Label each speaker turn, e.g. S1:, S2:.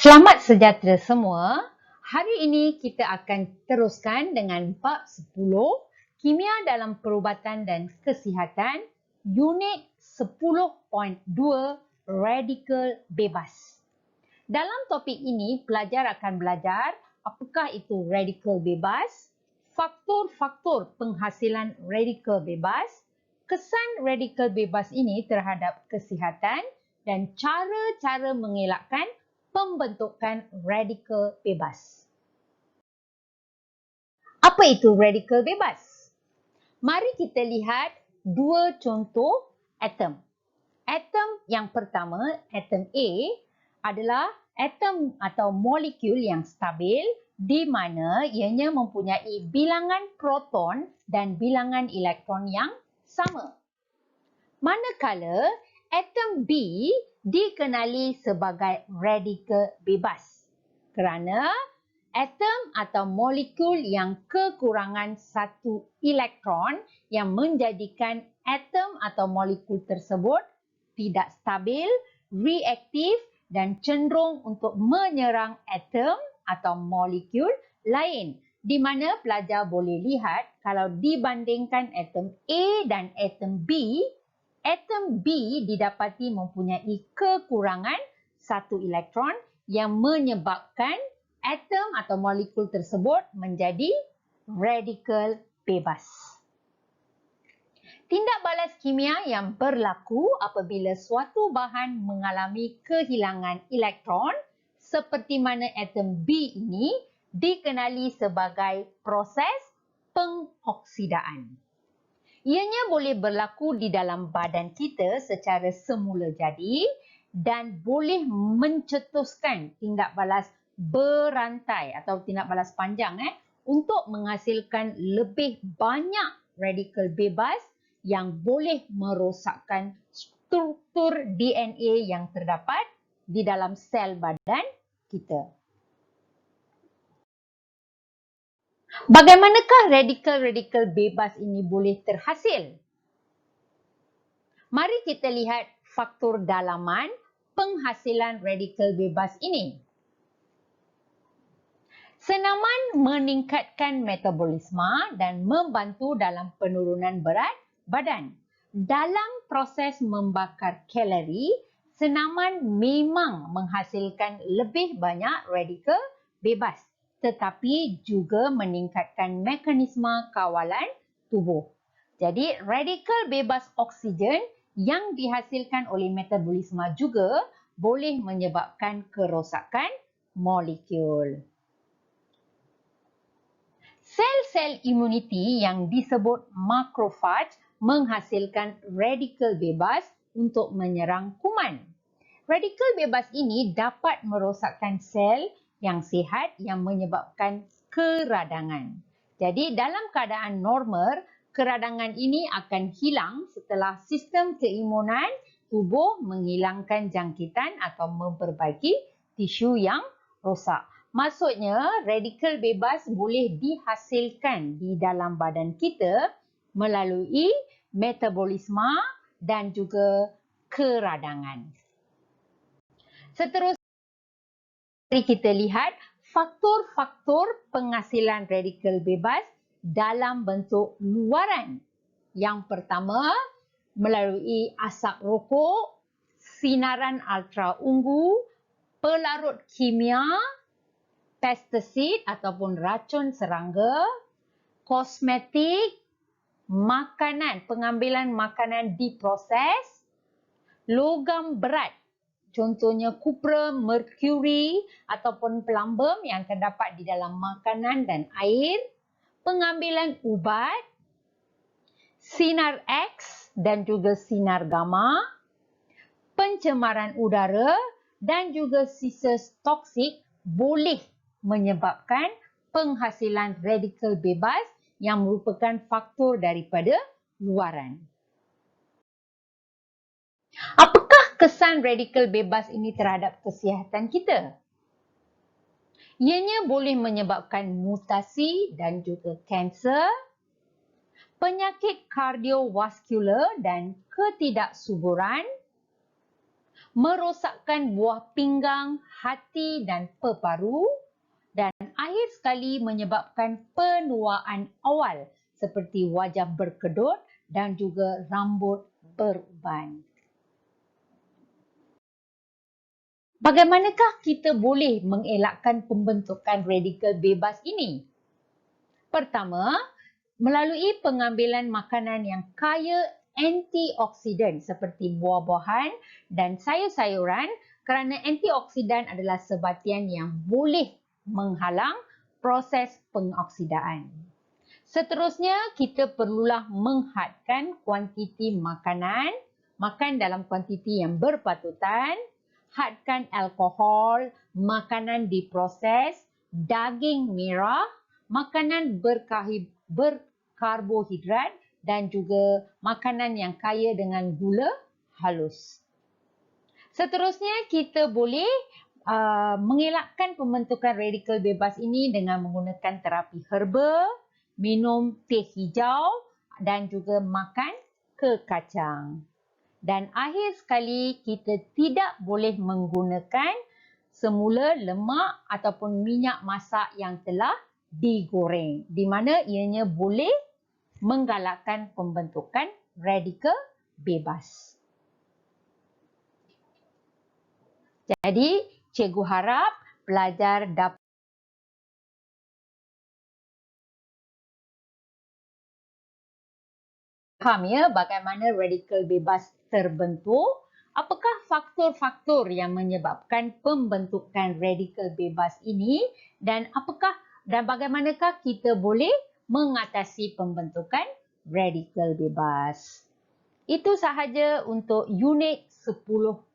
S1: Selamat sejahtera semua. Hari ini kita akan teruskan dengan bab 10 Kimia dalam Perubatan dan Kesihatan unit 10.2 Radikal Bebas. Dalam topik ini pelajar akan belajar apakah itu radikal bebas, faktor-faktor penghasilan radikal bebas, kesan radikal bebas ini terhadap kesihatan dan cara-cara mengelakkan pembentukan radikal bebas. Apa itu radikal bebas? Mari kita lihat dua contoh atom. Atom yang pertama, atom A, adalah atom atau molekul yang stabil di mana ianya mempunyai bilangan proton dan bilangan elektron yang sama. Manakala atom B dikenali sebagai radikal bebas kerana atom atau molekul yang kekurangan satu elektron yang menjadikan atom atau molekul tersebut tidak stabil, reaktif dan cenderung untuk menyerang atom atau molekul lain. Di mana pelajar boleh lihat kalau dibandingkan atom A dan atom B didapati mempunyai kekurangan satu elektron yang menyebabkan atom atau molekul tersebut menjadi radikal bebas. Tindak balas kimia yang berlaku apabila suatu bahan mengalami kehilangan elektron seperti mana atom B ini dikenali sebagai proses pengoksidaan. Ianya boleh berlaku di dalam badan kita secara semula jadi dan boleh mencetuskan tindak balas berantai atau tindak balas panjang untuk menghasilkan lebih banyak radikal bebas yang boleh merosakkan struktur DNA yang terdapat di dalam sel badan kita. Bagaimanakah radikal-radikal bebas ini boleh terhasil? Mari kita lihat faktor dalaman penghasilan radikal bebas ini. Senaman meningkatkan metabolisme dan membantu dalam penurunan berat badan. Dalam proses membakar kalori, senaman memang menghasilkan lebih banyak radikal bebas, tetapi juga meningkatkan mekanisme kawalan tubuh. Jadi, radikal bebas oksigen yang dihasilkan oleh metabolisme juga boleh menyebabkan kerosakan molekul. Sel-sel imuniti yang disebut makrofag menghasilkan radikal bebas untuk menyerang kuman. Radikal bebas ini dapat merosakkan sel yang sihat yang menyebabkan keradangan. Jadi dalam keadaan normal, keradangan ini akan hilang setelah sistem keimunan tubuh menghilangkan jangkitan atau memperbaiki tisu yang rosak. Maksudnya, radikal bebas boleh dihasilkan di dalam badan kita melalui metabolisme dan juga keradangan. Seterusnya, mari kita lihat faktor-faktor penghasilan radikal bebas dalam bentuk luaran. Yang pertama, melalui asap rokok, sinaran ultraungu, pelarut kimia, pestisida ataupun racun serangga, kosmetik, makanan, pengambilan makanan diproses, logam berat, contohnya kupra, merkuri ataupun plumbum yang terdapat di dalam makanan dan air, pengambilan ubat, sinar X dan juga sinar gamma, pencemaran udara dan juga sisa toksik boleh menyebabkan penghasilan radikal bebas yang merupakan faktor daripada luaran. Apakah kesan radikal bebas ini terhadap kesihatan kita? Ianya boleh menyebabkan mutasi dan juga kanser, penyakit kardiovaskular dan ketidaksuburan, merosakkan buah pinggang, hati dan peparu, dan akhir sekali menyebabkan penuaan awal seperti wajah berkedut dan juga rambut beruban. Bagaimanakah kita boleh mengelakkan pembentukan radikal bebas ini? Pertama, melalui pengambilan makanan yang kaya antioksidan seperti buah-buahan dan sayur-sayuran, kerana antioksidan adalah sebatian yang boleh menghalang proses pengoksidaan. Seterusnya, kita perlulah menghadkan kuantiti makanan, makan dalam kuantiti yang berpatutan, hadkan alkohol, makanan diproses, daging merah, makanan berkarbohidrat dan juga makanan yang kaya dengan gula halus. Seterusnya, kita boleh mengelakkan pembentukan radikal bebas ini dengan menggunakan terapi herba, minum teh hijau dan juga makan kekacang. Dan akhir sekali, kita tidak boleh menggunakan semula lemak ataupun minyak masak yang telah digoreng, di mana ianya boleh menggalakkan pembentukan radikal bebas. Jadi, cikgu harap pelajar dapat faham ya bagaimana radikal bebas terbentuk, apakah faktor-faktor yang menyebabkan pembentukan radikal bebas ini dan bagaimanakah kita boleh mengatasi pembentukan radikal bebas. Itu sahaja untuk unit 10